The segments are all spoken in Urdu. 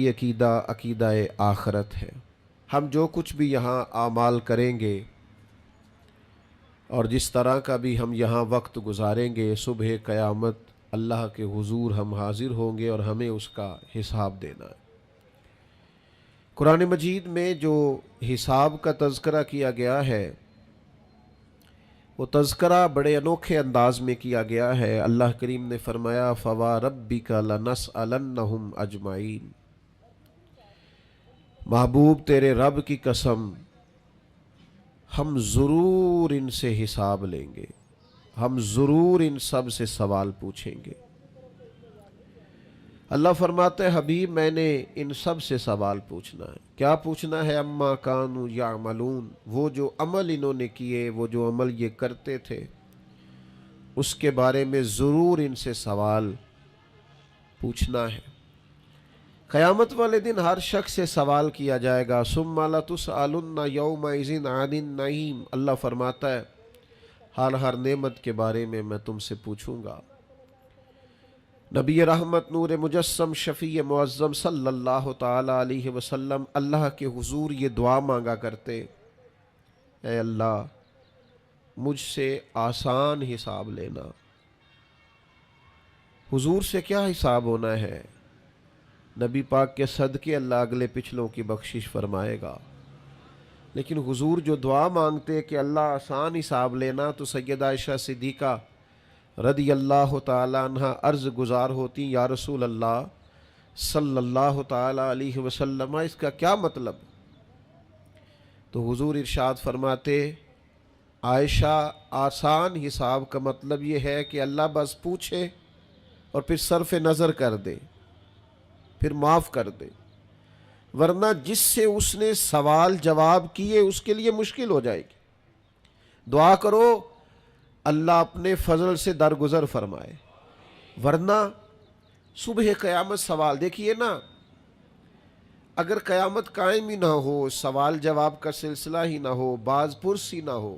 یہ عقیدہ آخرت ہے۔ ہم جو کچھ بھی یہاں اعمال کریں گے اور جس طرح کا بھی ہم یہاں وقت گزاریں گے، صبح قیامت اللہ کے حضور ہم حاضر ہوں گے اور ہمیں اس کا حساب دینا ہے۔ قرآن مجید میں جو حساب کا تذکرہ کیا گیا ہے وہ تذکرہ بڑے انوکھے انداز میں کیا گیا ہے۔ اللہ کریم نے فرمایا فَوَرَبِّكَ لَنَسْأَلَنَّهُمْ أَجْمَعِينَ، محبوب تیرے رب کی قسم ہم ضرور ان سے حساب لیں گے، ہم ضرور ان سب سے سوال پوچھیں گے۔ اللہ فرماتے ہیں حبیب میں نے ان سب سے سوال پوچھنا ہے۔ کیا پوچھنا ہے؟ اما کانوا یعملون، وہ جو عمل انہوں نے کیے، وہ جو عمل یہ کرتے تھے اس کے بارے میں ضرور ان سے سوال پوچھنا ہے۔ قیامت والے دن ہر شخص سے سوال کیا جائے گا۔ ثم لتسألن یومئذ عن النعیم، اللہ فرماتا ہے ہر نعمت کے بارے میں تم سے پوچھوں گا۔ نبی رحمت نور مجسم شفیع معظم صلی اللہ تعالی علیہ وسلم اللہ کے حضور یہ دعا مانگا کرتے، اے اللہ مجھ سے آسان حساب لینا۔ حضور سے کیا حساب ہونا ہے؟ نبی پاک کے صدقے اللہ اگلے پچھلوں کی بخشش فرمائے گا، لیکن حضور جو دعا مانگتے کہ اللہ آسان حساب لینا، تو سیدہ عائشہ صدیقہ رضی اللہ تعالی عنہ عرض گزار ہوتی، یا رسول اللہ صلی اللہ تعالی علیہ وسلم اس کا کیا مطلب؟ تو حضور ارشاد فرماتے عائشہ آسان حساب کا مطلب یہ ہے کہ اللہ بس پوچھے اور پھر صرف نظر کر دے، پھر معاف کر دے، ورنہ جس سے اس نے سوال جواب کیے اس کے لیے مشکل ہو جائے گی۔ دعا کرو اللہ اپنے فضل سے درگزر فرمائے، ورنہ صبح قیامت سوال دیکھیے نا، اگر قیامت قائم ہی نہ ہو، سوال جواب کا سلسلہ ہی نہ ہو، باز پرس ہی نہ ہو،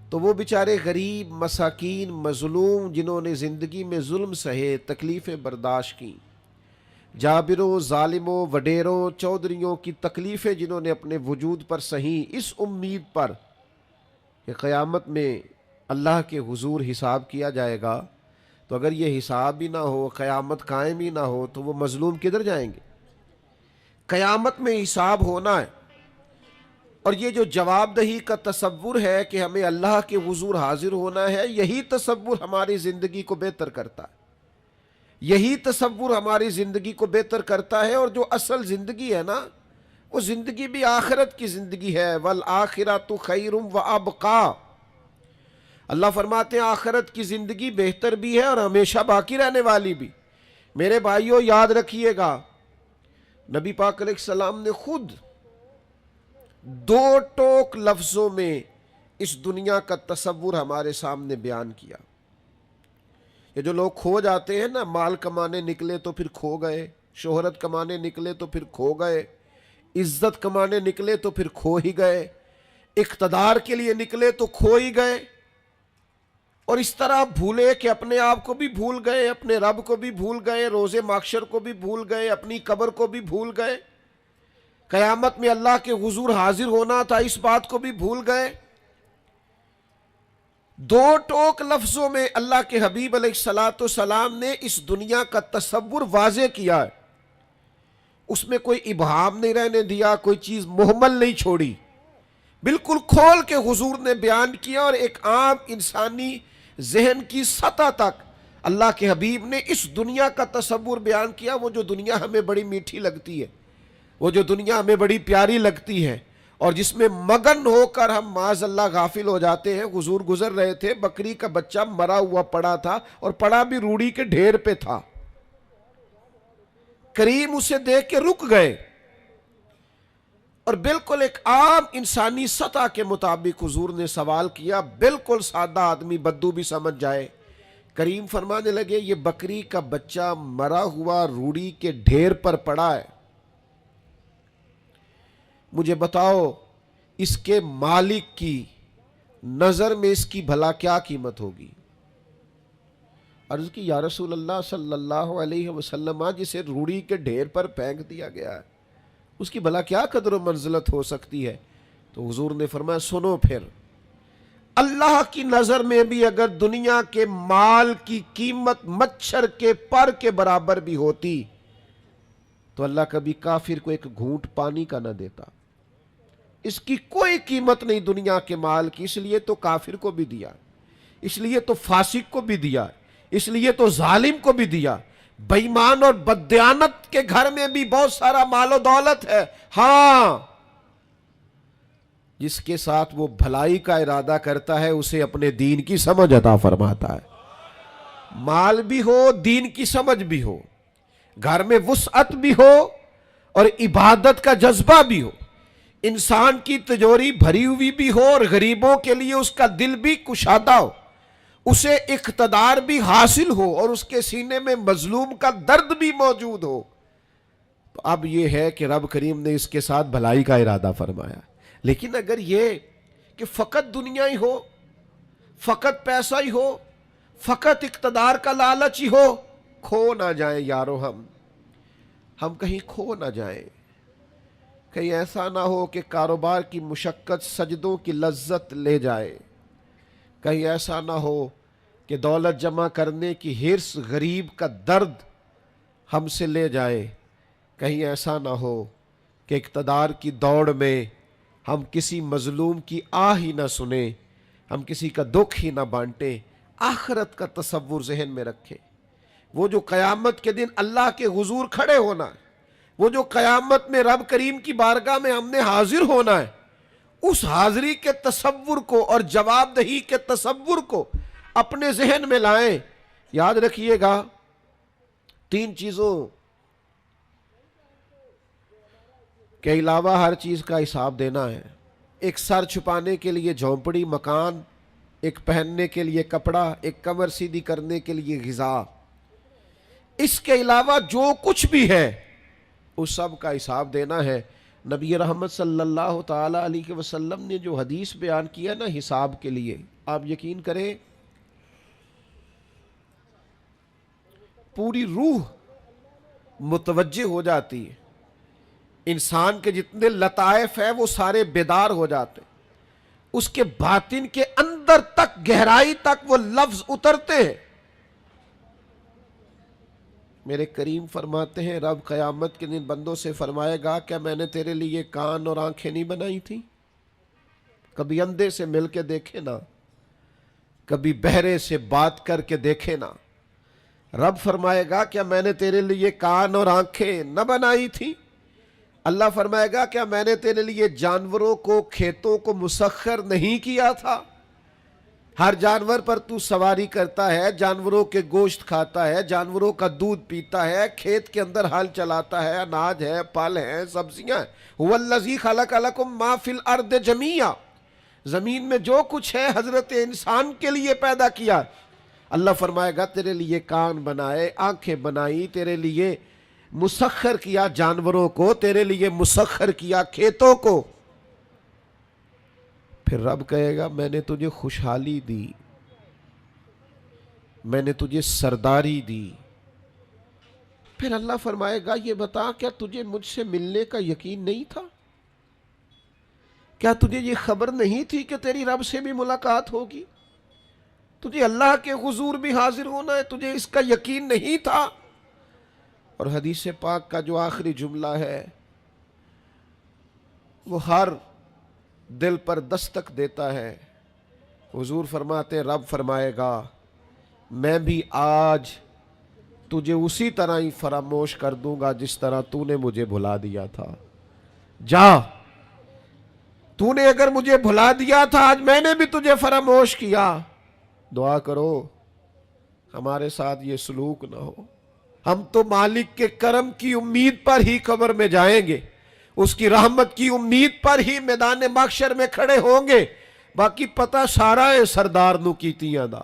تو وہ بیچارے غریب مساکین مظلوم جنہوں نے زندگی میں ظلم سہے، تکلیفیں برداشت کی، جابروں ظالموں وڈیروں چودھریوں کی تکلیفیں جنہوں نے اپنے وجود پر سہیں، اس امید پر کہ قیامت میں اللہ کے حضور حساب کیا جائے گا، تو اگر یہ حساب بھی نہ ہو، قیامت قائم ہی نہ ہو، تو وہ مظلوم کدھر جائیں گے؟ قیامت میں حساب ہونا ہے، اور یہ جو جواب دہی کا تصور ہے کہ ہمیں اللہ کے حضور حاضر ہونا ہے، یہی تصور ہماری زندگی کو بہتر کرتا ہے، یہی تصور ہماری زندگی کو بہتر کرتا ہے۔ اور جو اصل زندگی ہے نا، وہ زندگی بھی آخرت کی زندگی ہے، وَالْآخِرَةُ خَيْرٌ وَأَبْقَىٰ۔ اللہ فرماتے ہیں آخرت کی زندگی بہتر بھی ہے اور ہمیشہ باقی رہنے والی بھی۔ میرے بھائیوں یاد رکھیے گا، نبی پاک علیہ السلام نے خود دو ٹوک لفظوں میں اس دنیا کا تصور ہمارے سامنے بیان کیا۔ یہ جو لوگ کھو جاتے ہیں نا، مال کمانے نکلے تو پھر کھو گئے، شہرت کمانے نکلے تو پھر کھو گئے، عزت کمانے نکلے تو پھر کھو ہی گئے، اقتدار کے لیے نکلے تو کھو ہی گئے، اور اس طرح بھولے کہ اپنے آپ کو بھی بھول گئے، اپنے رب کو بھی بھول گئے، روز محشر کو بھی بھول گئے، اپنی قبر کو بھی بھول گئے، قیامت میں اللہ کے حضور حاضر ہونا تھا اس بات کو بھی بھول گئے۔ دو ٹوک لفظوں میں اللہ کے حبیب علیہ السلام نے اس دنیا کا تصور واضح کیا ہے، اس میں کوئی ابہام نہیں رہنے دیا، کوئی چیز مہمل نہیں چھوڑی، بالکل کھول کے حضور نے بیان کیا، اور ایک عام انسانی ذہن کی سطح تک اللہ کے حبیب نے اس دنیا کا تصور بیان کیا۔ وہ جو دنیا ہمیں بڑی میٹھی لگتی ہے، وہ جو دنیا ہمیں بڑی پیاری لگتی ہے، اور جس میں مگن ہو کر ہم معاذ اللہ غافل ہو جاتے ہیں۔ حضور گزر رہے تھے، بکری کا بچہ مرا ہوا پڑا تھا، اور پڑا بھی روڑی کے ڈھیر پہ تھا، کریم اسے دیکھ کے رک گئے، اور بالکل ایک عام انسانی سطح کے مطابق حضور نے سوال کیا، بالکل سادہ آدمی بدو بھی سمجھ جائے۔ کریم فرمانے لگے یہ بکری کا بچہ مرا ہوا روڑی کے ڈھیر پر پڑا ہے، مجھے بتاؤ اس کے مالک کی نظر میں اس کی بھلا کیا قیمت ہوگی؟ عرض کی یا رسول اللہ صلی اللہ علیہ وسلم، جسے روڑی کے ڈھیر پر پھینک دیا گیا ہے اس کی بھلا کیا قدر و منزلت ہو سکتی ہے؟ تو حضور نے فرمایا سنو پھر، اللہ کی نظر میں بھی اگر دنیا کے مال کی قیمت مچھر کے پر کے برابر بھی ہوتی تو اللہ کبھی کافر کو ایک گھونٹ پانی کا نہ دیتا۔ اس کی کوئی قیمت نہیں دنیا کے مال کی، اس لیے تو کافر کو بھی دیا، اس لیے تو فاسق کو بھی دیا، اس لیے تو ظالم کو بھی دیا۔ بے ایمان اور بددیانت کے گھر میں بھی بہت سارا مال و دولت ہے، ہاں جس کے ساتھ وہ بھلائی کا ارادہ کرتا ہے اسے اپنے دین کی سمجھ عطا فرماتا ہے۔ مال بھی ہو، دین کی سمجھ بھی ہو، گھر میں وسعت بھی ہو اور عبادت کا جذبہ بھی ہو، انسان کی تجوری بھری ہوئی بھی ہو اور غریبوں کے لیے اس کا دل بھی کشادہ ہو، اسے اقتدار بھی حاصل ہو اور اس کے سینے میں مظلوم کا درد بھی موجود ہو، تو اب یہ ہے کہ رب کریم نے اس کے ساتھ بھلائی کا ارادہ فرمایا۔ لیکن اگر یہ کہ فقط دنیا ہی ہو، فقط پیسہ ہی ہو، فقط اقتدار کا لالچ ہی ہو، کھو نہ جائیں یارو، ہم کہیں کھو نہ جائیں، کہیں ایسا نہ ہو کہ کاروبار کی مشقت سجدوں کی لذت لے جائے، کہیں ایسا نہ ہو کہ دولت جمع کرنے کی حرص غریب کا درد ہم سے لے جائے، کہیں ایسا نہ ہو کہ اقتدار کی دوڑ میں ہم کسی مظلوم کی آہ ہی نہ سنیں، ہم کسی کا دکھ ہی نہ بانٹیں۔ آخرت کا تصور ذہن میں رکھیں، وہ جو قیامت کے دن اللہ کے حضور کھڑے ہونا ہے، وہ جو قیامت میں رب کریم کی بارگاہ میں ہم نے حاضر ہونا ہے، اس حاضری کے تصور کو اور جواب دہی کے تصور کو اپنے ذہن میں لائیں۔ یاد رکھیے گا 3 چیزوں کے علاوہ ہر چیز کا حساب دینا ہے۔ ایک سر چھپانے کے لیے جھونپڑی مکان، ایک پہننے کے لیے کپڑا، ایک کمر سیدھی کرنے کے لیے غذا، اس کے علاوہ جو کچھ بھی ہے اس سب کا حساب دینا ہے۔ نبی رحمت صلی اللہ تعالی علیہ وسلم نے جو حدیث بیان کیا نا حساب کے لیے، آپ یقین کریں پوری روح متوجہ ہو جاتی ہے، انسان کے جتنے لطائف ہیں وہ سارے بیدار ہو جاتے ہیں، اس کے باطن کے اندر تک گہرائی تک وہ لفظ اترتے ہیں۔ میرے کریم فرماتے ہیں رب قیامت کے دن بندوں سے فرمائے گا کیا میں نے تیرے لیے کان اور آنکھیں نہیں بنائی تھیں؟ کبھی اندھے سے مل کے دیکھے نا، کبھی بہرے سے بات کر کے دیکھے نا۔ رب فرمائے گا کیا میں نے تیرے لیے کان اور آنکھیں نہ بنائی تھی؟ اللہ فرمائے گا کیا میں نے تیرے لیے جانوروں کو، کھیتوں کو مسخر نہیں کیا تھا؟ ہر جانور پر تو سواری کرتا ہے، جانوروں کے گوشت کھاتا ہے، جانوروں کا دودھ پیتا ہے، کھیت کے اندر ہل چلاتا ہے، اناج ہے، پھل ہیں، سبزیاں ہیں۔ هو الذی خلق لکم ما فی الارض جمیعا، زمین میں جو کچھ ہے حضرت انسان کے لیے پیدا کیا۔ اللہ فرمائے گا تیرے لیے کان بنائے، آنکھیں بنائی، تیرے لیے مسخر کیا جانوروں کو، تیرے لیے مسخر کیا کھیتوں کو۔ پھر رب کہے گا میں نے تجھے خوشحالی دی، میں نے تجھے سرداری دی۔ پھر اللہ فرمائے گا یہ بتا کیا تجھے مجھ سے ملنے کا یقین نہیں تھا؟ کیا تجھے یہ خبر نہیں تھی کہ تیری رب سے بھی ملاقات ہوگی؟ تجھے اللہ کے حضور بھی حاضر ہونا ہے، تجھے اس کا یقین نہیں تھا؟ اور حدیث پاک کا جو آخری جملہ ہے وہ ہر دل پر دستک دیتا ہے۔ حضور فرماتے ہیں رب فرمائے گا میں بھی آج تجھے اسی طرح ہی فراموش کر دوں گا جس طرح تو نے مجھے بھلا دیا تھا۔ جا، تو نے اگر مجھے بھلا دیا تھا آج میں نے بھی تجھے فراموش کیا۔ دعا کرو ہمارے ساتھ یہ سلوک نہ ہو۔ ہم تو مالک کے کرم کی امید پر ہی قبر میں جائیں گے، اس کی رحمت کی امید پر ہی میدان محشر میں کھڑے ہوں گے۔ باقی پتہ سارا ہے سردار نو کیتیاں دا،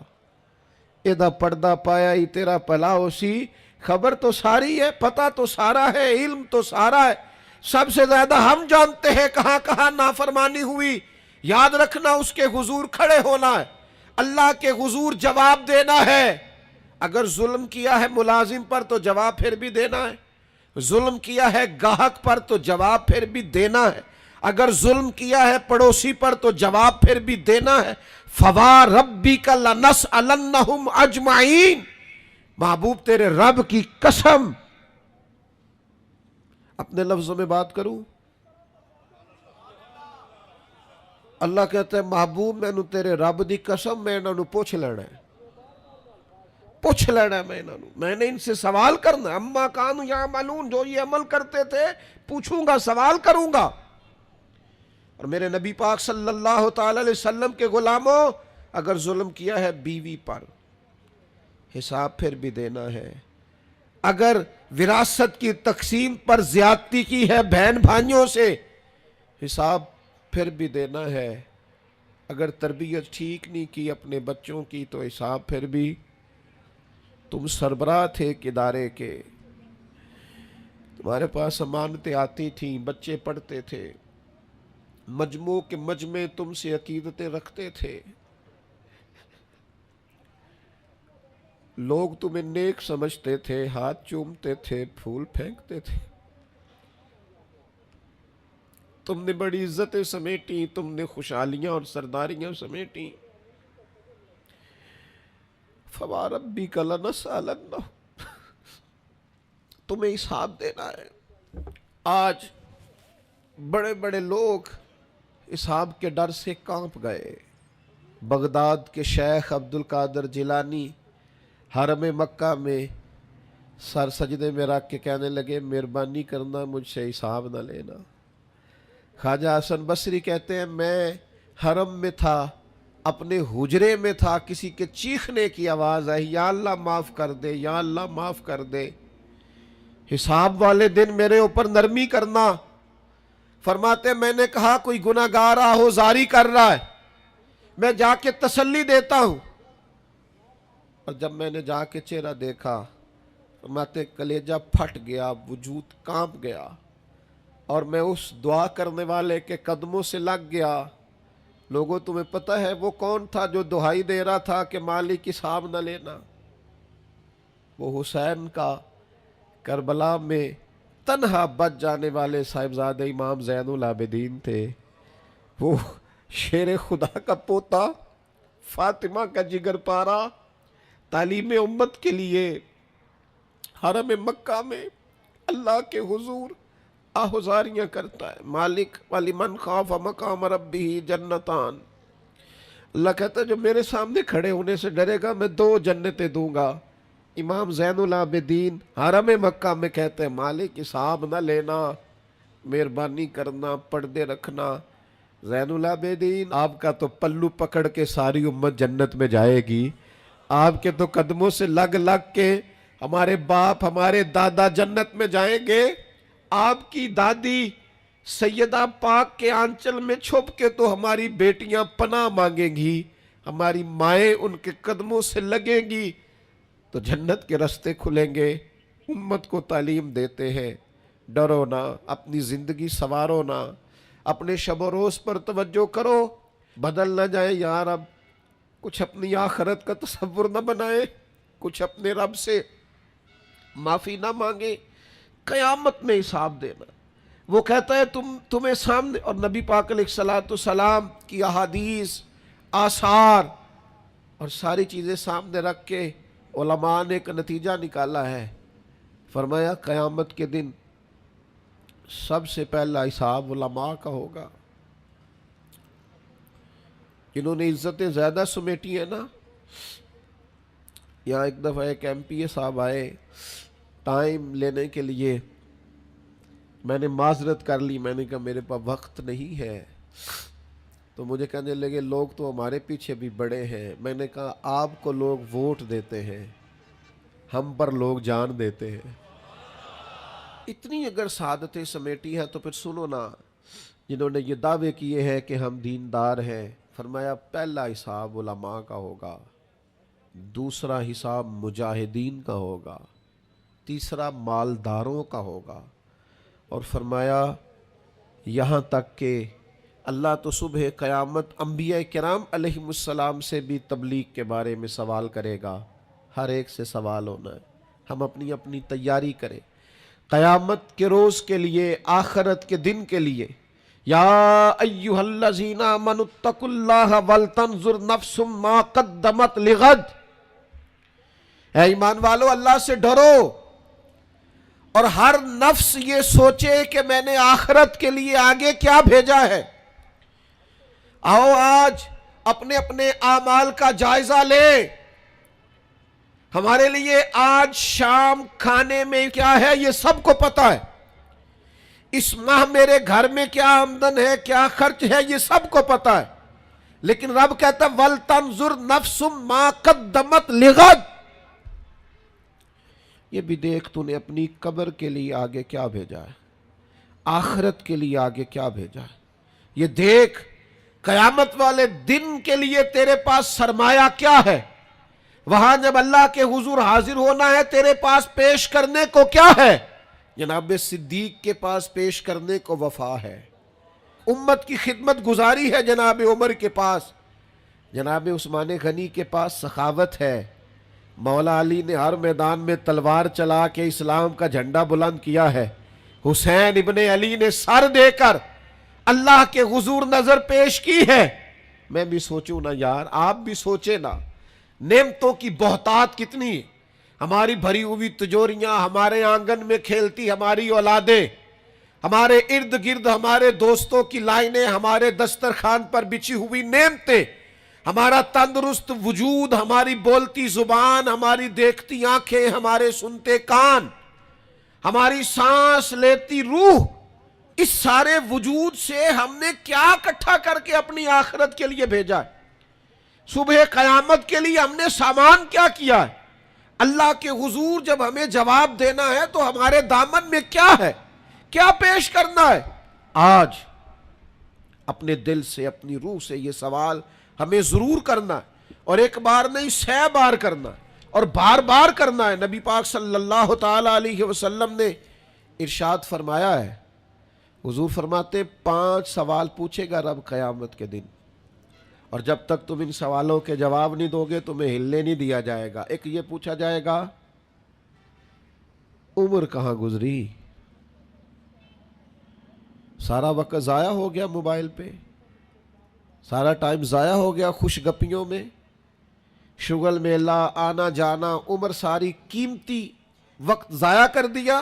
ایدہ پردہ پایا ہی تیرا پلا ہو سی۔ خبر تو ساری ہے، پتہ تو سارا ہے، علم تو سارا ہے، سب سے زیادہ ہم جانتے ہیں کہاں کہاں نافرمانی ہوئی۔ یاد رکھنا اس کے حضور کھڑے ہونا ہے، اللہ کے حضور جواب دینا ہے، اگر ظلم کیا ہے ملازم پر تو جواب پھر بھی دینا ہے، ظلم کیا ہے گاہک پر تو جواب پھر بھی دینا ہے، اگر ظلم کیا ہے پڑوسی پر تو جواب پھر بھی دینا ہے۔ فَوَرَبِّكَ لَنَسْأَلَنَّهُمْ أَجْمَعِينَ، محبوب تیرے رب کی قسم، اپنے لفظوں میں بات کروں، اللہ کہتا ہے محبوب میں تیرے رب دی قسم میں انہوں پوچھ لینا ہے، پوچھ لینا ہے میں نے ان سے سوال کرنا ہے، اما کانوا یعملون، جو یہ عمل کرتے تھے پوچھوں گا، سوال کروں گا۔ اور میرے نبی پاک صلی اللہ تعالی علیہ وسلم کے غلاموں، اگر ظلم کیا ہے بیوی پر حساب پھر بھی دینا ہے، اگر وراثت کی تقسیم پر زیادتی کی ہے بہن بھائیوں سے حساب پھر بھی دینا ہے، اگر تربیت ٹھیک نہیں کی اپنے بچوں کی تو حساب پھر بھی، تم سربراہ تھے ایک ادارے کے، تمہارے پاس امانتیں آتی تھیں، بچے پڑھتے تھے، مجموع کے مجمع تم سے عقیدتیں رکھتے تھے، لوگ تمہیں نیک سمجھتے تھے، ہاتھ چومتے تھے، پھول پھینکتے تھے، تم نے بڑی عزتیں سمیٹی، تم نے خوشحالیاں اور سرداریاں سمیٹی۔ فَوَرَبِّكَ لَنَسْأَلَنَّهُمْ، تمہیں حساب دینا ہے۔ آج بڑے بڑے لوگ حساب کے ڈر سے کانپ گئے۔ بغداد کے شیخ عبد القادر جیلانی حرم مکہ میں سر سجدے میں رکھ کے کہنے لگے مہربانی کرنا مجھ سے حساب نہ لینا۔ خواجہ حسن بصری کہتے ہیں میں حرم میں تھا، اپنے حجرے میں تھا، کسی کے چیخنے کی آواز آئی، یا اللہ معاف کر دے، یا اللہ معاف کر دے، حساب والے دن میرے اوپر نرمی کرنا۔ فرماتے میں نے کہا کوئی گناہگار آہوزاری کر رہا ہے، میں جا کے تسلی دیتا ہوں، اور جب میں نے جا کے چہرہ دیکھا فرماتے کلیجہ پھٹ گیا، وجود کانپ گیا، اور میں اس دعا کرنے والے کے قدموں سے لگ گیا۔ لوگوں تمہیں پتہ ہے وہ کون تھا جو دہائی دے رہا تھا کہ مالک حساب نہ لینا؟ وہ حسین کا کربلا میں تنہا بچ جانے والے صاحبزادہ امام زین العابدین تھے، وہ شیر خدا کا پوتا، فاطمہ کا جگر پارا، تعلیم امت کے لیے حرم مکہ میں اللہ کے حضور آہوزاریاں کرتا ہے۔ مالک وَلِمَنْ خَافَ مَقَامَ رَبِّهِ جنتان، اللہ کہتا ہے جو میرے سامنے کھڑے ہونے سے ڈرے گا میں 2 جنتیں دوں گا۔ امام زین العابدین حرم مکہ میں کہتے ہیں مالک حساب نہ لینا، مہربانی کرنا، پردے رکھنا۔ زین العابدین آپ کا تو پلو پکڑ کے ساری امت جنت میں جائے گی، آپ کے تو قدموں سے لگ لگ کے ہمارے باپ ہمارے دادا جنت میں جائیں گے، آپ کی دادی سیدہ پاک کے آنچل میں چھپ کے تو ہماری بیٹیاں پناہ مانگیں گی، ہماری مائیں ان کے قدموں سے لگیں گی، تو جنت کے راستے کھلیں گے۔ امت کو تعلیم دیتے ہیں ڈرو نہ، اپنی زندگی سنوارو نہ، اپنے شب و روز پر توجہ کرو، بدل نہ جائے یار، اب کچھ اپنی آخرت کا تصور نہ بنائے، کچھ اپنے رب سے معافی نہ مانگے، قیامت میں حساب دینا۔ وہ کہتا ہے تمہیں سامنے، اور نبی پاک علیہ السلام کی احادیث، آثار اور ساری چیزیں سامنے رکھ کے علماء نے ایک نتیجہ نکالا ہے، فرمایا قیامت کے دن سب سے پہلا حساب علماء کا ہوگا، جنہوں نے عزتیں زیادہ سمیٹی ہیں نا۔ یہاں ایک دفعہ ایک ایم پی اے صاحب آئے ٹائم لینے کے لیے، میں نے معذرت کر لی، میں نے کہا میرے پاس وقت نہیں ہے، تو مجھے کہنے لگے لوگ تو ہمارے پیچھے بھی بڑے ہیں۔ میں نے کہا آپ کو لوگ ووٹ دیتے ہیں، ہم پر لوگ جان دیتے ہیں۔ اتنی اگر سعادتیں سمیٹی ہیں تو پھر سنو نا، جنہوں نے یہ دعوے کیے ہیں کہ ہم دیندار ہیں، فرمایا پہلا حساب علماء کا ہوگا، دوسرا حساب مجاہدین کا ہوگا، تیسرا مالداروں کا ہوگا، اور فرمایا یہاں تک کہ اللہ تو صبح قیامت انبیاء کرام علیہم السلام سے بھی تبلیغ کے بارے میں سوال کرے گا، ہر ایک سے سوال ہونا ہے. ہم اپنی اپنی تیاری کریں قیامت کے روز کے لیے، آخرت کے دن کے لیے. یا ایھا الذین آمنوا اتقوا اللہ ولتنظر نفس ما قدمت لغد. اے ایمان والو، اللہ سے ڈرو اور ہر نفس یہ سوچے کہ میں نے آخرت کے لیے آگے کیا بھیجا ہے. آؤ آج اپنے اپنے اعمال کا جائزہ لیں. ہمارے لیے آج شام کھانے میں کیا ہے یہ سب کو پتا ہے. اس ماہ میرے گھر میں کیا آمدن ہے، کیا خرچ ہے، یہ سب کو پتا ہے. لیکن رب کہتا ہے وَلْتَنْظُرْ نَفْسٌ مَا قَدَّمَتْ لِغَدٍ. یہ بھی دیکھ تو نے اپنی قبر کے لیے آگے کیا بھیجا ہے، آخرت کے لیے آگے کیا بھیجا ہے. یہ دیکھ قیامت والے دن کے لیے تیرے پاس سرمایہ کیا ہے. وہاں جب اللہ کے حضور حاضر ہونا ہے تیرے پاس پیش کرنے کو کیا ہے. جناب صدیق کے پاس پیش کرنے کو وفا ہے، امت کی خدمت گزاری ہے جناب عمر کے پاس، جناب عثمان غنی کے پاس سخاوت ہے. مولا علی نے ہر میدان میں تلوار چلا کے اسلام کا جھنڈا بلند کیا ہے. حسین ابن علی نے سر دے کر اللہ کے حضور نظر پیش کی ہے. میں بھی سوچوں نا یار، آپ بھی سوچے نا، نعمتوں کی بہتات کتنی ہے. ہماری بھری ہوئی تجوریاں، ہمارے آنگن میں کھیلتی ہماری اولادیں، ہمارے ارد گرد ہمارے دوستوں کی لائنیں، ہمارے دسترخوان پر بچھی ہوئی نعمتیں، ہمارا تندرست وجود، ہماری بولتی زبان، ہماری دیکھتی آنکھیں، ہمارے سنتے کان، ہماری سانس لیتی روح. اس سارے وجود سے ہم نے کیا اکٹھا کر کے اپنی آخرت کے لیے بھیجا ہے. صبح قیامت کے لیے ہم نے سامان کیا کیا ہے. اللہ کے حضور جب ہمیں جواب دینا ہے تو ہمارے دامن میں کیا ہے، کیا پیش کرنا ہے. آج اپنے دل سے، اپنی روح سے یہ سوال ہمیں ضرور کرنا ہے، اور ایک بار نہیں 100 بار کرنا ہے، اور بار بار کرنا ہے. نبی پاک صلی اللہ تعالی علیہ وسلم نے ارشاد فرمایا ہے، حضور فرماتے 5 سوال پوچھے گا رب قیامت کے دن، اور جب تک تم ان سوالوں کے جواب نہیں دو گے تمہیں ہلنے نہیں دیا جائے گا. ایک یہ پوچھا جائے گا عمر کہاں گزری، سارا وقت ضائع ہو گیا موبائل پہ، سارا ٹائم ضائع ہو گیا خوش گپیوں میں، شغل میلہ، آنا جانا، عمر ساری قیمتی وقت ضائع کر دیا.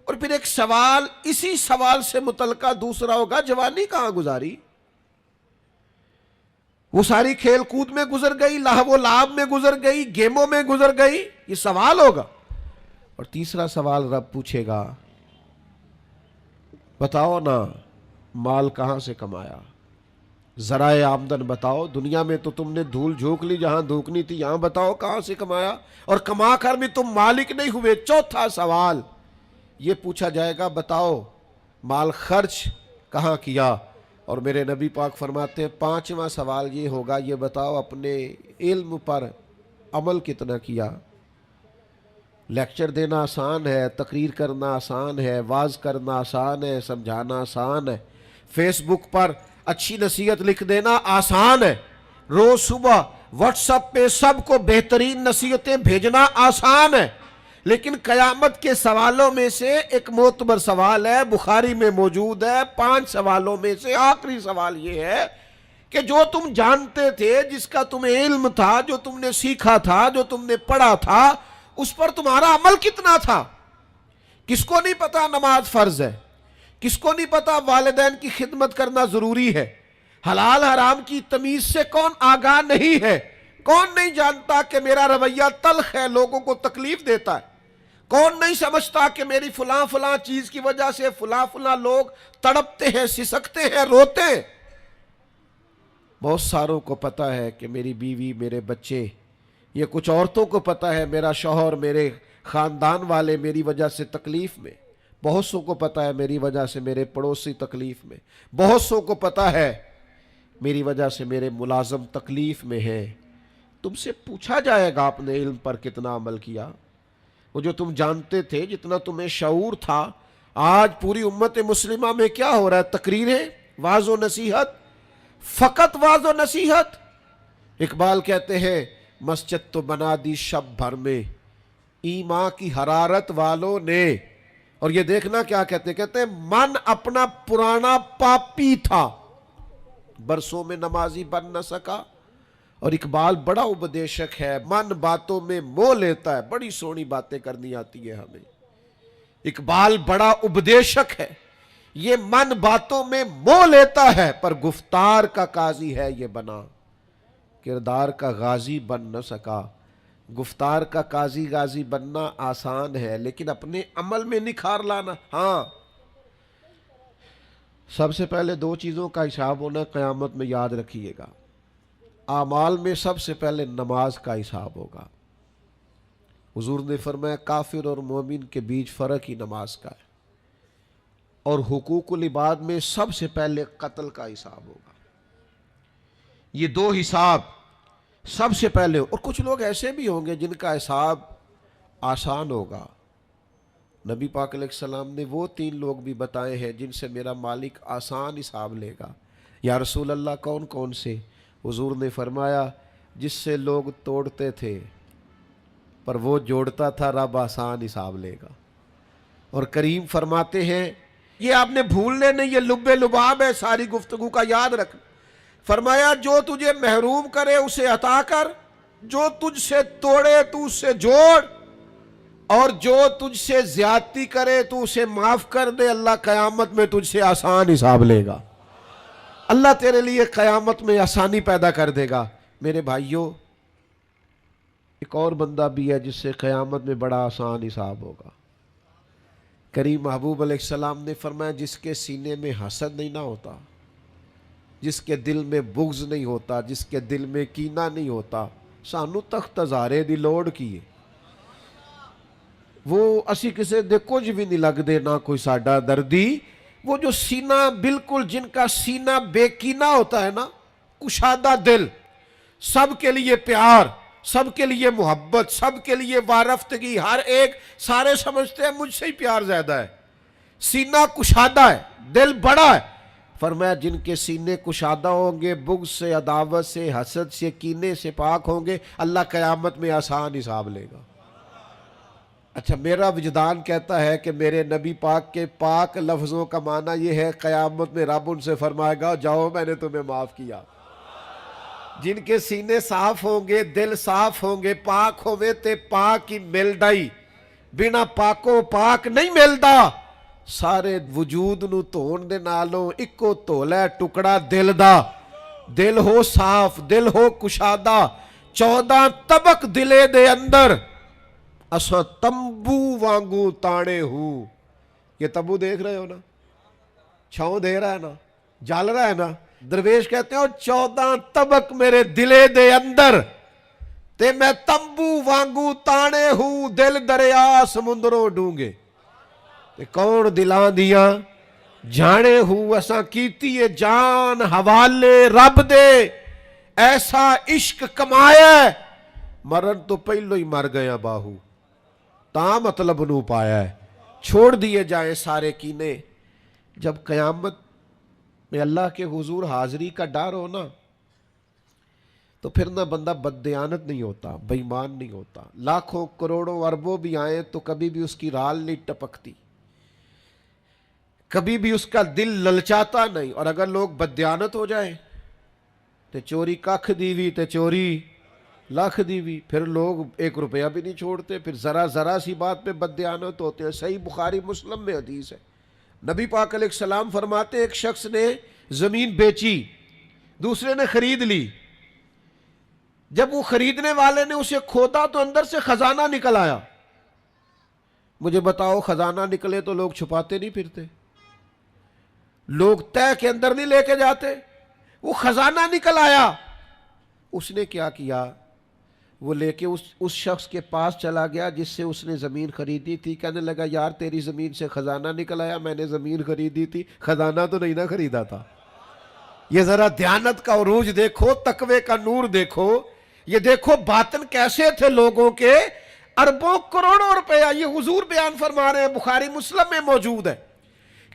اور پھر ایک سوال، اسی سوال سے متعلقہ دوسرا ہوگا جوانی کہاں گزاری، وہ ساری کھیل کود میں گزر گئی، لہو و لعب میں گزر گئی، گیموں میں گزر گئی. یہ سوال ہوگا. اور تیسرا سوال رب پوچھے گا بتاؤ نا مال کہاں سے کمایا، ذرائع آمدن بتاؤ. دنیا میں تو تم نے دھول جھونک لی جہاں دھونکنی تھی، یہاں بتاؤ کہاں سے کمایا، اور کما کر بھی تم مالک نہیں ہوئے. چوتھا سوال یہ پوچھا جائے گا بتاؤ مال خرچ کہاں کیا. اور میرے نبی پاک فرماتے ہیں 5واں سوال یہ ہوگا یہ بتاؤ اپنے علم پر عمل کتنا کیا. لیکچر دینا آسان ہے، تقریر کرنا آسان ہے، واعظ کرنا آسان ہے، سمجھانا آسان ہے، فیس بک پر اچھی نصیحت لکھ دینا آسان ہے، روز صبح واٹس ایپ پہ سب کو بہترین نصیحتیں بھیجنا آسان ہے. لیکن قیامت کے سوالوں میں سے ایک معتبر سوال ہے، بخاری میں موجود ہے. 5 سوالوں میں سے آخری سوال یہ ہے کہ جو تم جانتے تھے، جس کا تمہیں علم تھا، جو تم نے سیکھا تھا، جو تم نے پڑھا تھا، اس پر تمہارا عمل کتنا تھا. کس کو نہیں پتا نماز فرض ہے، کس کو نہیں پتا والدین کی خدمت کرنا ضروری ہے، حلال حرام کی تمیز سے کون آگاہ نہیں ہے، کون نہیں جانتا کہ میرا رویہ تلخ ہے، لوگوں کو تکلیف دیتا ہے، کون نہیں سمجھتا کہ میری فلاں فلاں چیز کی وجہ سے فلاں فلاں لوگ تڑپتے ہیں، سسکتے ہیں، روتے ہیں. بہت ساروں کو پتا ہے کہ میری بیوی، میرے بچے، یہ کچھ عورتوں کو پتا ہے میرا شوہر، میرے خاندان والے میری وجہ سے تکلیف میں، بہت سو کو پتا ہے میری وجہ سے میرے پڑوسی تکلیف میں، بہت سو کو پتا ہے میری وجہ سے میرے ملازم تکلیف میں ہیں. تم سے پوچھا جائے گا اپنے علم پر کتنا عمل کیا. وہ جو تم جانتے تھے، جتنا تمہیں شعور تھا. آج پوری امت مسلمہ میں کیا ہو رہا ہے؟ تقریریں، واعظ و نصیحت، فقط واعظ و نصیحت. اقبال کہتے ہیں مسجد تو بنا دی شب بھر میں ایمان کی حرارت والوں نے. اور یہ دیکھنا کیا کہتے ہیں من اپنا پرانا پاپی تھا، برسوں میں نمازی بن نہ سکا. اور اقبال بڑا اپدیشک ہے، من باتوں میں موہ لیتا ہے. بڑی سونی باتیں کرنی آتی ہے ہمیں. اقبال بڑا اپدیشک ہے، یہ من باتوں میں موہ لیتا ہے پر گفتار کا قاضی ہے یہ بنا. کردار کا غازی بن نہ سکا. گفتار کا قاضی غازی بننا آسان ہے لیکن اپنے عمل میں نکھار لانا. ہاں، سب سے پہلے دو چیزوں کا حساب ہونا قیامت میں، یاد رکھیے گا. اعمال میں سب سے پہلے نماز کا حساب ہوگا. حضور نے فرمایا کافر اور مومن کے بیچ فرق ہی نماز کا ہے. اور حقوق العباد میں سب سے پہلے قتل کا حساب ہوگا. یہ دو حساب سب سے پہلے. اور کچھ لوگ ایسے بھی ہوں گے جن کا حساب آسان ہوگا. نبی پاک علیہ السلام نے وہ 3 لوگ بھی بتائے ہیں جن سے میرا مالک آسان حساب لے گا. یا رسول اللہ کون کون سے؟ حضور نے فرمایا جس سے لوگ توڑتے تھے پر وہ جوڑتا تھا، رب آسان حساب لے گا. اور کریم فرماتے ہیں یہ آپ نے بھولنے نہیں، یہ لب لباب ہے ساری گفتگو کا، یاد رکھ. فرمایا جو تجھے محروم کرے اسے عطا کر، جو تجھ سے توڑے تو اس سے جوڑ، اور جو تجھ سے زیادتی کرے تو اسے معاف کر دے. اللہ قیامت میں تجھ سے آسان حساب لے گا. اللہ تیرے لیے قیامت میں آسانی پیدا کر دے گا. میرے بھائیوں، ایک اور بندہ بھی ہے جس سے قیامت میں بڑا آسان حساب ہوگا. کریم محبوب علیہ السلام نے فرمایا جس کے سینے میں حسد نہیں نہ ہوتا، جس کے دل میں بغض نہیں ہوتا، جس کے دل میں کینہ نہیں ہوتا. سانو تخت ہزارے دی لوڑ کیے، وہ اسی کسے دے کچھ بھی نہیں لگ دے نہ کوئی ساڈا دردی. وہ جو سینہ بالکل جن کا سینہ بے کینہ ہوتا ہے نا، کشادہ دل، سب کے لیے پیار، سب کے لیے محبت، سب کے لیے وارفتگی، ہر ایک سارے سمجھتے ہیں مجھ سے ہی پیار زیادہ ہے. سینہ کشادہ ہے، دل بڑا ہے. فرمایا جن کے سینے کشادہ ہوں گے، بغض سے، عداوت سے، حسد سے، کینے سے پاک ہوں گے، اللہ قیامت میں آسان حساب لے گا. اچھا، میرا وجدان کہتا ہے کہ میرے نبی پاک کے پاک لفظوں کا معنی یہ ہے قیامت میں رب ان سے فرمائے گا جاؤ میں نے تمہیں معاف کیا. جن کے سینے صاف ہوں گے، دل صاف ہوں گے، پاک ہوئے تے پاک ہی مل ڈائی، بنا پاکوں پاک نہیں ملدا. سارے وجود نو دھون دے نالوں اکو دھولا ٹکڑا دل دا. دل ہو صاف، دل ہو کشادہ. 14 طبق دلے دے اندر اساں تمبو وانگو تانے ہوں. یہ تمبو دیکھ رہے ہو نا، چھاؤں دے رہا ہے نا، جل رہا ہے نا. درویش کہتے ہیں 14 طبق میرے دلے دے اندر تے میں تمبو وانگو تانے ہوں. دل دریا سمندروں ڈونگے تے کون دلان دیاں جانے ہوں. اساں کیتی ہے جان حوالے رب دے، ایسا عشق کمایا مرن تو پہلو ہی مر گیا باہو، تا مطلب نو پایا ہے. چھوڑ دیے جائیں سارے کینے. جب قیامت میں اللہ کے حضور حاضری کا ڈر ہو نا، تو پھر نہ بندہ بددیانت نہیں ہوتا، بے ایمان نہیں ہوتا. لاکھوں کروڑوں اربوں بھی آئیں تو کبھی بھی اس کی رال نہیں ٹپکتی، کبھی بھی اس کا دل للچاتا نہیں. اور اگر لوگ بددیانت ہو جائیں تو چوری ککھ دیوی تے چوری لاکھ دیوی، پھر لوگ 1 روپیہ بھی نہیں چھوڑتے. پھر ذرا سی بات پہ بددیانت ہوتے ہیں. صحیح بخاری مسلم میں حدیث ہے، نبی پاک علیہ السلام فرماتے ایک شخص نے زمین بیچی، دوسرے نے خرید لی. جب وہ خریدنے والے نے اسے کھودا تو اندر سے خزانہ نکل آیا. مجھے بتاؤ خزانہ نکلے تو لوگ چھپاتے نہیں پھرتے، لوگ تہ کے اندر نہیں لے کے جاتے. وہ خزانہ نکل آیا. اس نے کیا کیا؟ وہ لے کے اس شخص کے پاس چلا گیا جس سے اس نے زمین خریدی تھی. کہنے لگا یار تیری زمین سے خزانہ نکل آیا، میں نے زمین خریدی تھی، خزانہ تو نہیں نہ خریدا تھا. یہ ذرا دیانت کا عروج دیکھو، تقوی کا نور دیکھو. یہ دیکھو باطن کیسے تھے لوگوں کے. اربوں کروڑوں روپیہ یہ حضور بیان فرما رہے ہیں، بخاری مسلم میں موجود ہے.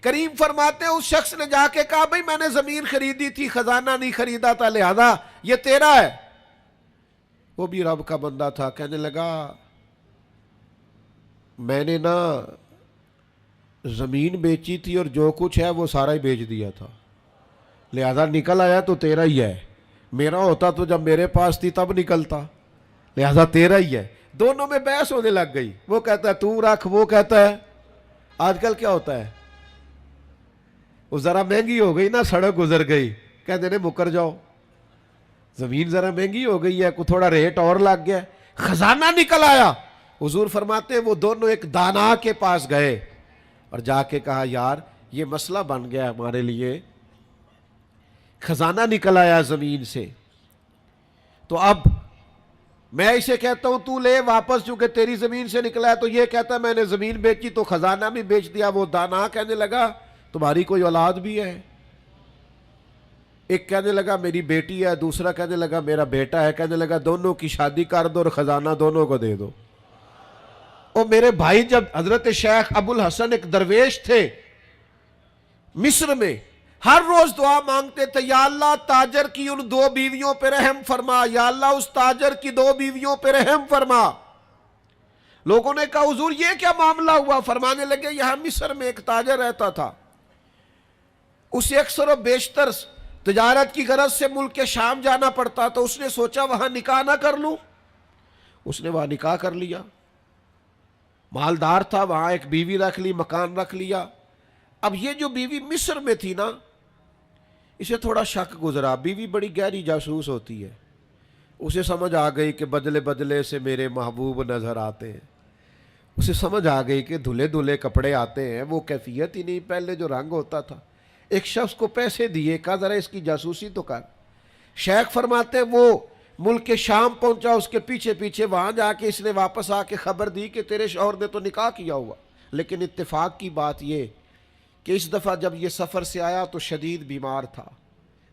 کریم فرماتے ہیں اس شخص نے جا کے کہا بھئی میں نے زمین خریدی تھی، خزانہ نہیں خریدا تھا، لہذا یہ تیرا ہے. وہ بھی رب کا بندہ تھا، کہنے لگا میں نے نا زمین بیچی تھی اور جو کچھ ہے وہ سارا ہی بیچ دیا تھا، لہذا نکل آیا تو تیرا ہی ہے، میرا ہوتا تو جب میرے پاس تھی تب نکلتا، لہذا تیرا ہی ہے۔ دونوں میں بحث ہونے لگ گئی، وہ کہتا ہے تو رکھ، وہ کہتا ہے آج کل کیا ہوتا ہے، وہ ذرا مہنگی ہو گئی نا، سڑک گزر گئی، کہتے ہیں مکر جاؤ، زمین ذرا مہنگی ہو گئی ہے، کوئی تھوڑا ریٹ اور لگ گیا، خزانہ نکل آیا۔ حضور فرماتے ہیں وہ دونوں ایک دانا کے پاس گئے اور جا کے کہا یار یہ مسئلہ بن گیا ہمارے لیے، خزانہ نکل آیا زمین سے، تو اب میں اسے کہتا ہوں تو لے واپس، چونکہ تیری زمین سے نکلا ہے، تو یہ کہتا ہے میں نے زمین بیچی تو خزانہ بھی بیچ دیا۔ وہ دانا کہنے لگا تمہاری کوئی اولاد بھی ہے؟ ایک کہنے لگا میری بیٹی ہے، دوسرا کہنے لگا میرا بیٹا ہے، کہنے لگا دونوں کی شادی کر دو اور خزانہ دونوں کو دے دو۔ اور میرے بھائی جب حضرت شیخ ابو الحسن ایک درویش تھے مصر میں، ہر روز دعا مانگتے تھے یا اللہ تاجر کی ان 2 بیویوں پہ رحم فرما، یا اللہ اس تاجر کی 2 بیویوں پہ رحم فرما۔ لوگوں نے کہا حضور یہ کیا معاملہ ہوا؟ فرمانے لگے یہاں مصر میں ایک تاجر رہتا تھا، اسے اکثر و بیشتر تجارت کی غرض سے ملک شام جانا پڑتا، تو اس نے سوچا وہاں نکاح نہ کر لوں، اس نے وہاں نکاح کر لیا، مالدار تھا، وہاں ایک بیوی رکھ لی، مکان رکھ لیا۔ اب یہ جو بیوی مصر میں تھی نا، اسے تھوڑا شک گزرا، بیوی بڑی گہری جاسوس ہوتی ہے، اسے سمجھ آ گئی کہ بدلے بدلے سے میرے محبوب نظر آتے ہیں، اسے سمجھ آ گئی کہ دھلے دھلے کپڑے آتے ہیں، وہ کیفیت ہی نہیں پہلے جو رنگ ہوتا تھا۔ ایک شخص کو پیسے دیے، کہا ذرا اس کی جاسوسی تو کر۔ شیخ فرماتے ہیں وہ ملک شام پہنچا، اس کے پیچھے پیچھے وہاں جا کے اس نے واپس آ کے خبر دی کہ تیرے شوہر نے تو نکاح کیا ہوا، لیکن اتفاق کی بات یہ کہ اس دفعہ جب یہ سفر سے آیا تو شدید بیمار تھا،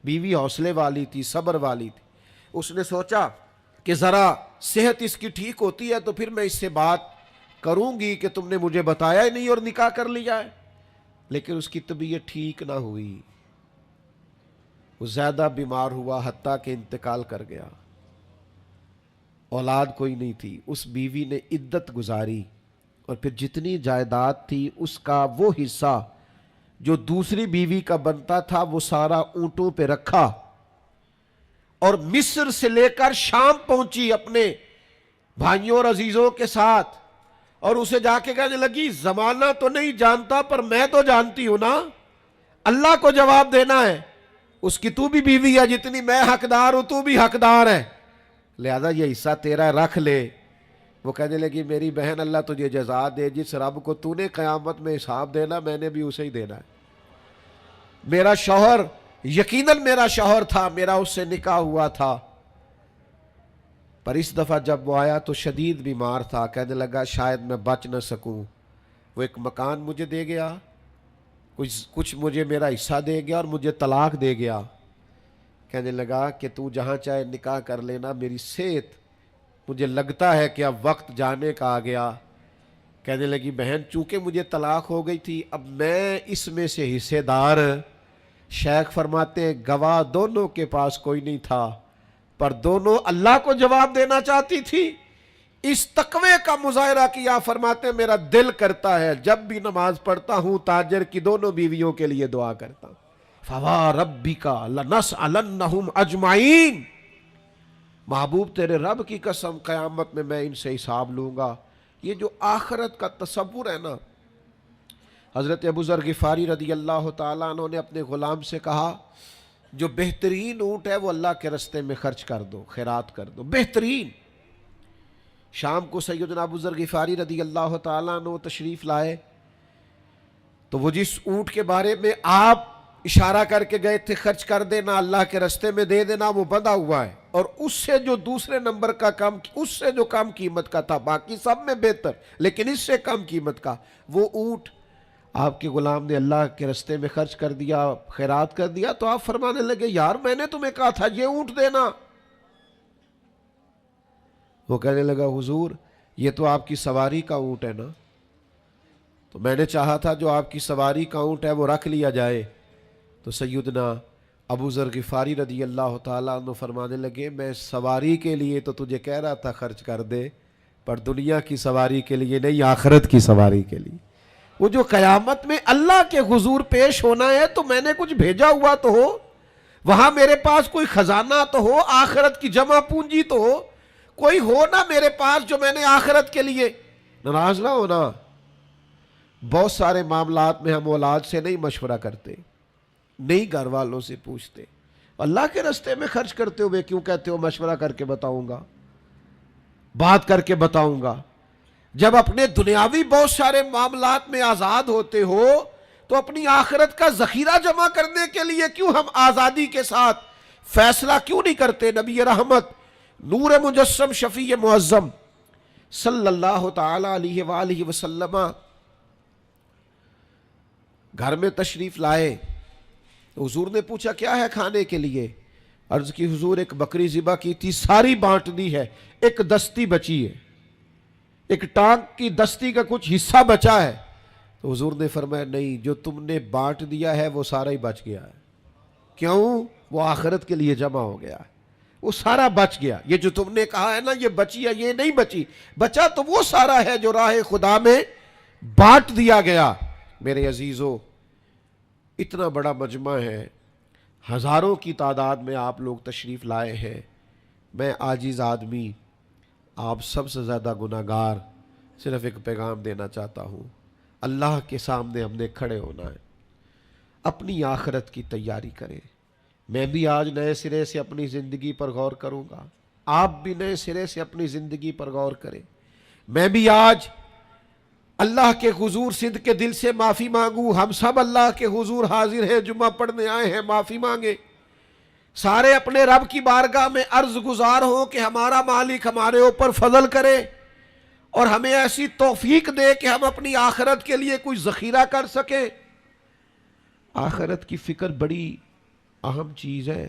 بیوی حوصلے والی تھی، صبر والی تھی، اس نے سوچا کہ ذرا صحت اس کی ٹھیک ہوتی ہے تو پھر میں اس سے بات کروں گی کہ تم نے مجھے بتایا ہی نہیں اور نکاح کر لیا ہے، لیکن اس کی طبیعت ٹھیک نہ ہوئی، وہ زیادہ بیمار ہوا حتیٰ کہ انتقال کر گیا، اولاد کوئی نہیں تھی۔ اس بیوی نے عدت گزاری اور پھر جتنی جائیداد تھی اس کا وہ حصہ جو دوسری بیوی کا بنتا تھا وہ سارا اونٹوں پہ رکھا اور مصر سے لے کر شام پہنچی اپنے بھائیوں اور عزیزوں کے ساتھ، اور اسے جا کے کہنے لگی زمانہ تو نہیں جانتا پر میں تو جانتی ہوں نا، اللہ کو جواب دینا ہے، اس کی تو بھی بیوی ہے، جتنی میں حقدار ہوں تو بھی حقدار ہے، لہذا یہ حصہ تیرا رکھ لے۔ وہ کہنے لگی میری بہن اللہ تجھے جزا دے، جس رب کو تو نے قیامت میں حساب دینا میں نے بھی اسے ہی دینا ہے۔ میرا شوہر یقیناً میرا شوہر تھا، میرا اس سے نکاح ہوا تھا، پر اس دفعہ جب وہ آیا تو شدید بیمار تھا، کہنے لگا شاید میں بچ نہ سکوں۔ وہ ایک مکان مجھے دے گیا، کچھ مجھے میرا حصہ دے گیا اور مجھے طلاق دے گیا، کہنے لگا کہ تو جہاں چاہے نکاح کر لینا، میری صحت مجھے لگتا ہے کہ اب وقت جانے کا آ گیا۔ کہنے لگی بہن چونکہ مجھے طلاق ہو گئی تھی اب میں اس میں سے حصے دار، شیخ فرماتے ہیں گواہ دونوں کے پاس کوئی نہیں تھا پر دونوں اللہ کو جواب دینا چاہتی تھی، اس تقوی کا مظاہرہ کیا۔ فرماتے ہیں میرا دل کرتا ہے جب بھی نماز پڑھتا ہوں تاجر کی دونوں بیویوں کے لیے دعا کرتا ہوں، فَوَرَبِّكَ لَنَسْأَلَنَّهُمْ أَجْمَعِينَ، محبوب تیرے رب کی قسم قیامت میں میں ان سے حساب لوں گا۔ یہ جو آخرت کا تصور ہے نا، حضرت ابو ذر غفاری رضی اللہ تعالیٰ عنہ نے اپنے غلام سے کہا جو بہترین اونٹ ہے وہ اللہ کے رستے میں خرچ کر دو، خیرات کر دو، بہترین۔ شام کو سیدنا ابو ذر غفاری رضی اللہ تعالیٰ عنہ تشریف لائے تو وہ جس اونٹ کے بارے میں آپ اشارہ کر کے گئے تھے خرچ کر دینا، اللہ کے رستے میں دے دینا، وہ بندھا ہوا ہے، اور اس سے جو دوسرے نمبر کا کم، اس سے جو کم قیمت کا تھا، باقی سب میں بہتر لیکن اس سے کم قیمت کا، وہ اونٹ آپ کے غلام نے اللہ کے رستے میں خرچ کر دیا، خیرات کر دیا۔ تو آپ فرمانے لگے یار میں نے تمہیں کہا تھا یہ اونٹ دینا۔ وہ کہنے لگا حضور یہ تو آپ کی سواری کا اونٹ ہے نا، تو میں نے چاہا تھا جو آپ کی سواری کا اونٹ ہے وہ رکھ لیا جائے۔ تو سیدنا ابو ذر غفاری رضی اللہ تعالیٰ عنہ فرمانے لگے میں سواری کے لیے تو تجھے کہہ رہا تھا خرچ کر دے، پر دنیا کی سواری کے لیے نہیں، آخرت کی سواری کے لیے۔ وہ جو قیامت میں اللہ کے حضور پیش ہونا ہے تو میں نے کچھ بھیجا ہوا تو ہو، وہاں میرے پاس کوئی خزانہ تو ہو، آخرت کی جمع پونجی تو ہو، کوئی ہو نا میرے پاس جو میں نے آخرت کے لیے۔ ناراض نہ ہونا، بہت سارے معاملات میں ہم اولاد سے نہیں مشورہ کرتے، نہیں گھر والوں سے پوچھتے، اللہ کے راستے میں خرچ کرتے ہوئے کیوں کہتے ہو مشورہ کر کے بتاؤں گا، بات کر کے بتاؤں گا؟ جب اپنے دنیاوی بہت سارے معاملات میں آزاد ہوتے ہو تو اپنی آخرت کا ذخیرہ جمع کرنے کے لیے کیوں ہم آزادی کے ساتھ فیصلہ کیوں نہیں کرتے؟ نبی رحمت نور مجسم شفیع معظم صلی اللہ تعالی علیہ وآلہ وسلم گھر میں تشریف لائے، حضور نے پوچھا کیا ہے کھانے کے لیے؟ عرض کی حضور ایک بکری ذبح کی تھی، ساری بانٹ دی ہے، ایک دستی بچی ہے، ایک ٹانگ کی دستی کا کچھ حصہ بچا ہے۔ تو حضور نے فرمایا نہیں، جو تم نے بانٹ دیا ہے وہ سارا ہی بچ گیا ہے۔ کیوں؟ وہ آخرت کے لیے جمع ہو گیا ہے، وہ سارا بچ گیا۔ یہ جو تم نے کہا ہے نا یہ بچی ہے، یہ نہیں بچی، بچا تو وہ سارا ہے جو راہ خدا میں بانٹ دیا گیا۔ میرے عزیزو، اتنا بڑا مجمع ہے، ہزاروں کی تعداد میں آپ لوگ تشریف لائے ہیں، میں عاجز آدمی، آپ سب سے زیادہ گناہگار، صرف ایک پیغام دینا چاہتا ہوں، اللہ کے سامنے ہم نے کھڑے ہونا ہے، اپنی آخرت کی تیاری کریں۔ میں بھی آج نئے سرے سے اپنی زندگی پر غور کروں گا، آپ بھی نئے سرے سے اپنی زندگی پر غور کریں۔ میں بھی آج اللہ کے حضور صدق کے دل سے معافی مانگوں، ہم سب اللہ کے حضور حاضر ہیں، جمعہ پڑھنے آئے ہیں، معافی مانگے، سارے اپنے رب کی بارگاہ میں عرض گزار ہوں کہ ہمارا مالک ہمارے اوپر فضل کرے اور ہمیں ایسی توفیق دے کہ ہم اپنی آخرت کے لیے کوئی ذخیرہ کر سکیں۔ آخرت کی فکر بڑی اہم چیز ہے۔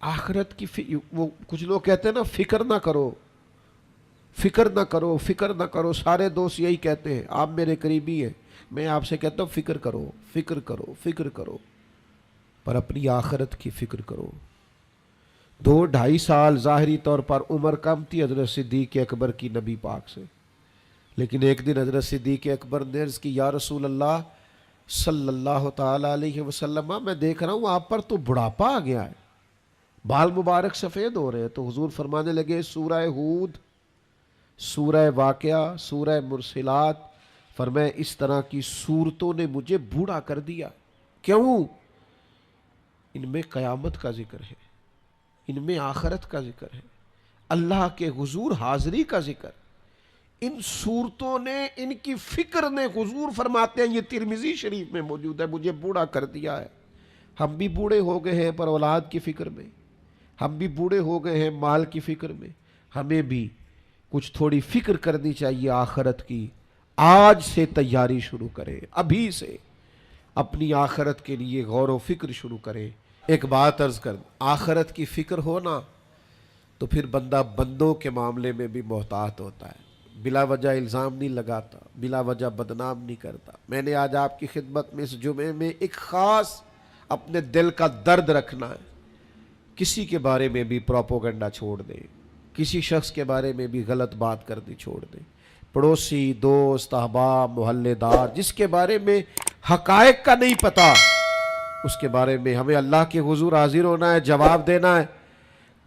آخرت کی وہ کچھ لوگ کہتے ہیں نا فکر نہ کرو، فکر نہ کرو، فکر نہ کرو، سارے دوست یہی کہتے ہیں، آپ میرے قریبی ہیں، میں آپ سے کہتا ہوں فکر کرو، فکر کرو، فکر کرو، پر اپنی آخرت کی فکر کرو۔ 2-2.5 سال ظاہری طور پر عمر کم تھی حضرت صدیق اکبر کی نبی پاک سے، لیکن ایک دن حضرت صدیق اکبر نے عرض کی یا رسول اللہ صلی اللہ تعالی علیہ وسلم، میں دیکھ رہا ہوں آپ پر تو بڑھاپا آ گیا ہے، بال مبارک سفید ہو رہے ہیں۔ تو حضور فرمانے لگے سورہ ہود، سورہ واقعہ، سورہ مرسلات، فرمائے اس طرح کی صورتوں نے مجھے بوڑھا کر دیا۔ کیوں؟ ان میں قیامت کا ذکر ہے، ان میں آخرت کا ذکر ہے، اللہ کے حضور حاضری کا ذکر۔ ان صورتوں نے، ان کی فکر نے، حضور فرماتے ہیں یہ ترمذی شریف میں موجود ہے، مجھے بوڑھا کر دیا ہے۔ ہم بھی بوڑھے ہو گئے ہیں پر اولاد کی فکر میں، ہم بھی بوڑھے ہو گئے ہیں مال کی فکر میں، ہمیں بھی کچھ تھوڑی فکر کرنی چاہیے آخرت کی۔ آج سے تیاری شروع کریں، ابھی سے اپنی آخرت کے لیے غور و فکر شروع کریں۔ ایک بات عرض کر، آخرت کی فکر ہونا تو پھر بندہ بندوں کے معاملے میں بھی محتاط ہوتا ہے، بلا وجہ الزام نہیں لگاتا، بلا وجہ بدنام نہیں کرتا۔ میں نے آج آپ کی خدمت میں اس جمعے میں ایک خاص اپنے دل کا درد رکھنا ہے، کسی کے بارے میں بھی پروپیگنڈا چھوڑ دیں، کسی شخص کے بارے میں بھی غلط بات کرنی چھوڑ دیں، پڑوسی، دوست، احباب، محلے دار، جس کے بارے میں حقائق کا نہیں پتا، اس کے بارے میں ہمیں اللہ کے حضور حاضر ہونا ہے، جواب دینا ہے۔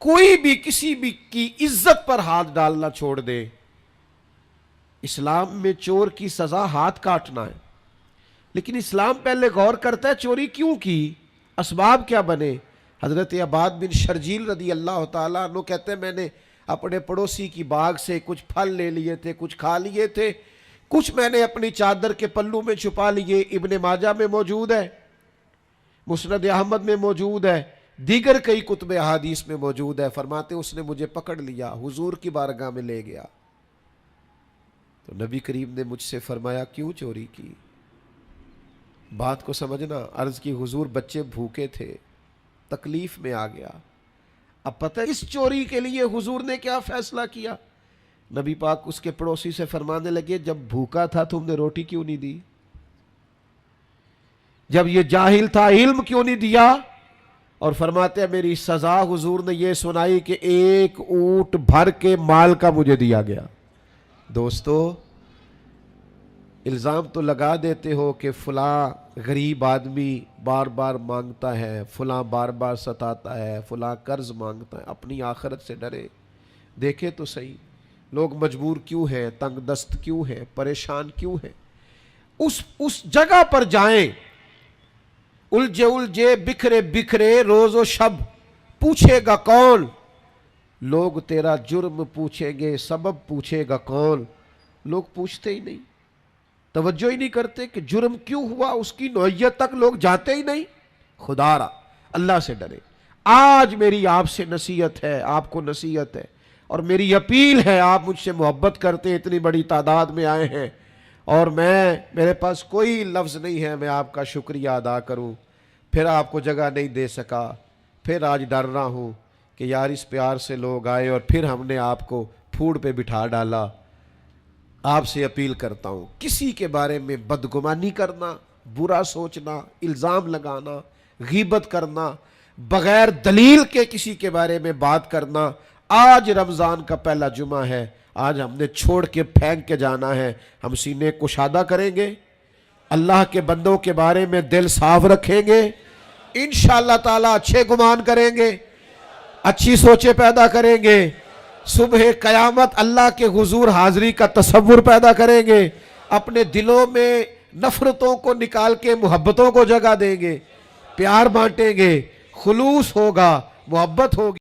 کوئی بھی کسی بھی کی عزت پر ہاتھ ڈالنا چھوڑ دے۔ اسلام میں چور کی سزا ہاتھ کاٹنا ہے، لیکن اسلام پہلے غور کرتا ہے چوری کیوں کی، اسباب کیا بنے۔ حضرت عباد بن شرجیل رضی اللہ تعالیٰ عنہ کہتے ہیں میں نے اپنے پڑوسی کی باغ سے کچھ پھل لے لیے تھے، کچھ کھا لیے تھے، کچھ میں نے اپنی چادر کے پلو میں چھپا لیے۔ ابن ماجہ میں موجود ہے، مسند احمد میں موجود ہے، دیگر کئی کتب احادیث میں موجود ہے۔ فرماتے اس نے مجھے پکڑ لیا، حضور کی بارگاہ میں لے گیا، تو نبی کریم نے مجھ سے فرمایا کیوں چوری کی؟ بات کو سمجھنا۔ عرض کی حضور بچے بھوکے تھے، تکلیف میں آ گیا۔ اب پتہ اس چوری کے لیے حضور نے کیا فیصلہ کیا؟ نبی پاک اس کے پڑوسی سے فرمانے لگے جب بھوکا تھا تم نے روٹی کیوں نہیں دی؟ جب یہ جاہل تھا علم کیوں نہیں دیا؟ اور فرماتے ہیں میری سزا حضور نے یہ سنائی کہ ایک اونٹ بھر کے مال کا مجھے دیا گیا۔ دوستو الزام تو لگا دیتے ہو کہ فلاں غریب آدمی بار بار مانگتا ہے، فلاں بار بار ستاتا ہے، فلاں قرض مانگتا ہے، اپنی آخرت سے ڈرے۔ دیکھیں تو صحیح لوگ مجبور کیوں ہیں، تنگ دست کیوں ہیں، پریشان کیوں ہیں؟ اس جگہ پر جائیں، الجھے الجھے بکھرے بکھرے روز و شب، پوچھے گا کون؟ لوگ تیرا جرم پوچھیں گے، سبب پوچھے گا کون؟ لوگ پوچھتے ہی نہیں، توجہ ہی نہیں کرتے کہ جرم کیوں ہوا، اس کی نوعیت تک لوگ جاتے ہی نہیں۔ خدا را اللہ سے ڈرے۔ آج میری آپ سے نصیحت ہے، آپ کو نصیحت ہے اور میری اپیل ہے، آپ مجھ سے محبت کرتے، اتنی بڑی تعداد میں آئے ہیں اور میرے پاس کوئی لفظ نہیں ہے میں آپ کا شکریہ ادا کروں، پھر آپ کو جگہ نہیں دے سکا، پھر آج ڈر رہا ہوں کہ یار اس پیار سے لوگ آئے اور پھر ہم نے آپ کو پھوڑ پہ بٹھا ڈالا۔ آپ سے اپیل کرتا ہوں کسی کے بارے میں بدگمانی کرنا، برا سوچنا، الزام لگانا، غیبت کرنا، بغیر دلیل کے کسی کے بارے میں بات کرنا، آج رمضان کا پہلا جمعہ ہے، آج ہم نے چھوڑ کے پھینک کے جانا ہے۔ ہم سینے کشادہ کریں گے، اللہ کے بندوں کے بارے میں دل صاف رکھیں گے، انشاءاللہ تعالی اچھے گمان کریں گے، اچھی سوچیں پیدا کریں گے، صبح قیامت اللہ کے حضور حاضری کا تصور پیدا کریں گے، اپنے دلوں میں نفرتوں کو نکال کے محبتوں کو جگہ دیں گے، پیار بانٹیں گے، خلوص ہوگا، محبت ہوگی۔